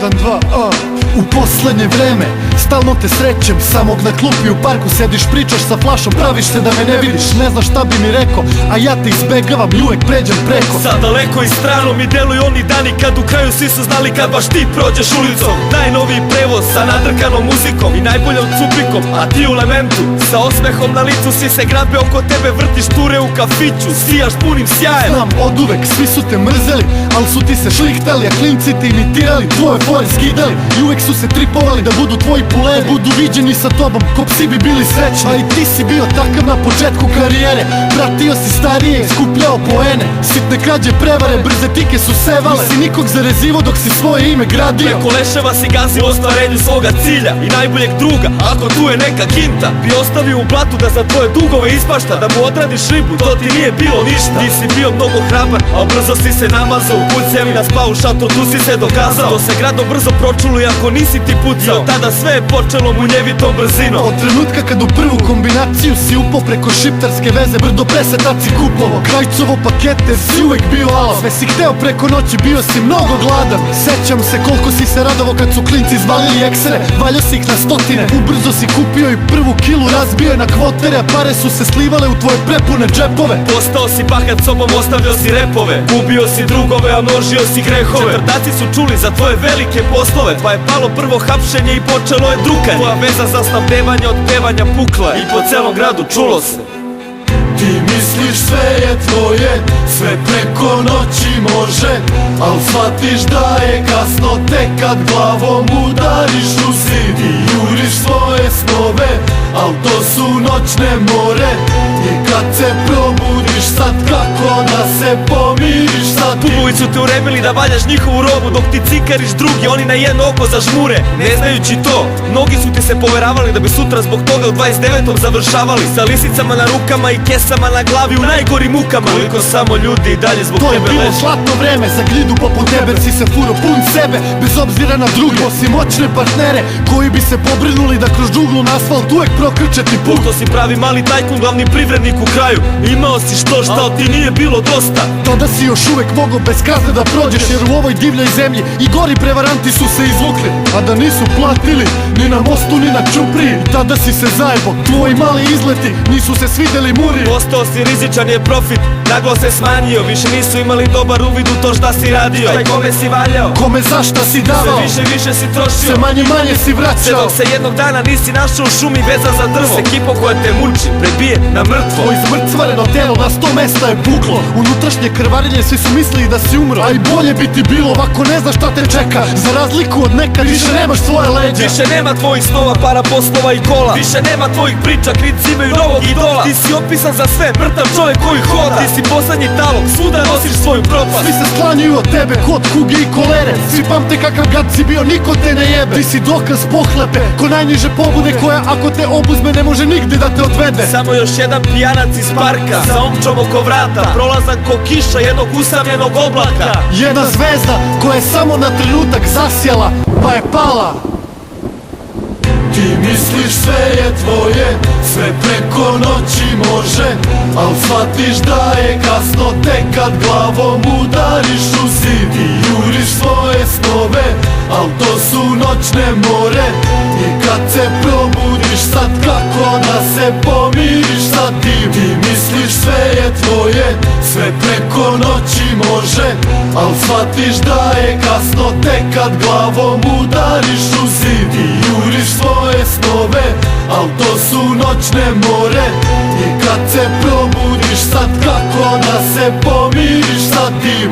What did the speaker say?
1, 2, u poslednje vreme stalno te srećem, samog na klupi u parku sediš, pričaš sa flašom, praviš se da me ne vidiš, ne znaš šta bi mi rekao, a ja te izbegavam i uvek pređem preko. Sad daleko i strano mi deluju oni dani kad u kraju svi su znali kad baš ti prođeš ulicom. Najnoviji prevoz sa nadrkanom muzikom i najboljom cupikom, a ti u lamentu sa osmehom na licu, svi se grabe oko tebe, vrtiš ture u kafiću, sijaš punim sjajem. Znam od uvek, svi su te mrzeli, al su ti se šlihtali, a klinci te imitirali, tvoje fore skidali i uvek su se tripovali da budu tvoji puleri, budu viđeni sa tobom, ko psi bi bili srećni. A i ti si bio takav na početku karijere, pratio si starije, skupljao poene, sitne krađe, prevare, brze tike su sevale, nisi nikog zarezivo dok si svoje ime gradio. Preko leševa si gazio ostvarenju svoga cilja i najboljeg druga, ako tu je neka kinta, bi ostavio u blatu da za tvoje dugove ispašta, da mu odradiš ribu, to ti nije bilo ništa. Ti si bio mnogo hrabar, a brzo si se namazao, u kućevi na spao šator, tu si se dokazao. To se gradom brzo pročulo i ako nisi ti pucao, tada sve je počelo munjevitom brzinom. Od trenutka kad u prvu kombinaciju si upao preko šiptarske veze, brdo presetac si kupovo, krajcovo pakete, si uvek bio alo, sve si hteo preko noći, bio si mnogo gladan. Sećam se koliko si se radovo kad su klinci izvalili eksere, valjao si ih na stotine, ubrzo si kupio i prvu kilu, razbio je na kvotere, a pare su se slivale u tvoje prepune džepove. Postao si bahat sobom, ostavljao si repove, gubio si drugove, a množio si grehove. Četvrtaci su čuli za tvoje velike poslove, pa je palo prvo hapšenje i počelo je drukanje. Tvoja veza za snabdevanje od pevanja pukla i po celom gradu čulo se. Ti misliš sve je tvoje, sve preko noći može, al shvatiš da je kasno tek kad glavom udariš u zid. Ti juriš svoje snove, al to su noćne more, i kad se probudiš sad kako da se pomiriš sa tim. Pubovi su te uremili da valjaš njihovu robu, dok ti cikariš drugi, oni na jedno oko zažmure. Ne znajući to, mnogi su ti se poveravali da bi sutra zbog toga u 29. završavali sa lisicama na rukama i kesama na glavi u najgorim mukama. Koliko samo ljudi i dalje zbog tebe leže. To je bilo zlatno vreme, za glidu poput tebe si se furo pun sebe, bez obzira na drugi. Osim moćne partnere koji bi se pobrinuli da kroz džunglu na asfalt uvek prokrče ti put. Pošto si pravi mali tajkun, glavni privrednik u kraju, imao si što šta, ali ti nije bilo dosta. Tada si još uvek mogao bez kazne da prođeš, jer u ovoj divljoj zemlji i gori prevaranti su se izvukli, a da nisu platili ni na mostu ni na čupriji. Tada si se zajebo, tvoji mali izleti nisu se svideli muri. Postao si rizičan je profit, naglo se smanjio, više nisu imali dobar uvid u to šta si radio. Taj kome si valjao, kome zašta si davao, sve više si trošio, sve manje si vraćao. Sve dok se jednog dana nisi našao u šumi vezan za drvo, s ekipom koja te muči, prebije na mrtvo. Tvoj zmrcvareno telo na 100 mesta je puklo, unutrašnje krvarenje, svi su mislili da si umro, a i bolje bi ti bilo ovako, ne znaš šta te čeka. Za razliku od nekad više nemaš svoje leđa, više nema tvojih snova, para, poslova i kola, više nema tvojih priča, klinci imaju novog idola. Ti si opisan za sve, mrtav čovjek koji hoda, ti si poslednji talog, svuda nosiš svoju propast. Svi se sklanjuju od tebe kod kuge i kolere, svi pamte kakav gad si bio, niko te ne jebe. Ti si dokaz pohlepe, ko najniže pobude koja ako te obuzme ne može nigde da te odvede. Samo još jedan pijanac iz parka, sa omčom oko vrata, prolazan ko kiša jednog usamljenog oblaka. Jedna zvezda koja je samo na trenutak zasjala, pa je pala. Ti misliš sve je tvoje, sve preko noći može, al shvatiš da je kasno tek kad glavom udariš u zid. Ti juriš svoje snove, al to su noćne more, i kad se probudiš sad kako da se pomiriš sa tim. Ti misliš sve je tvoje, sve preko noći može, al shvatiš da je kasno tek kad glavom udariš u zid. Ti juriš svoje snove, al to su noćne more, i kad se probudiš sad kako da se pomiriš sa tim.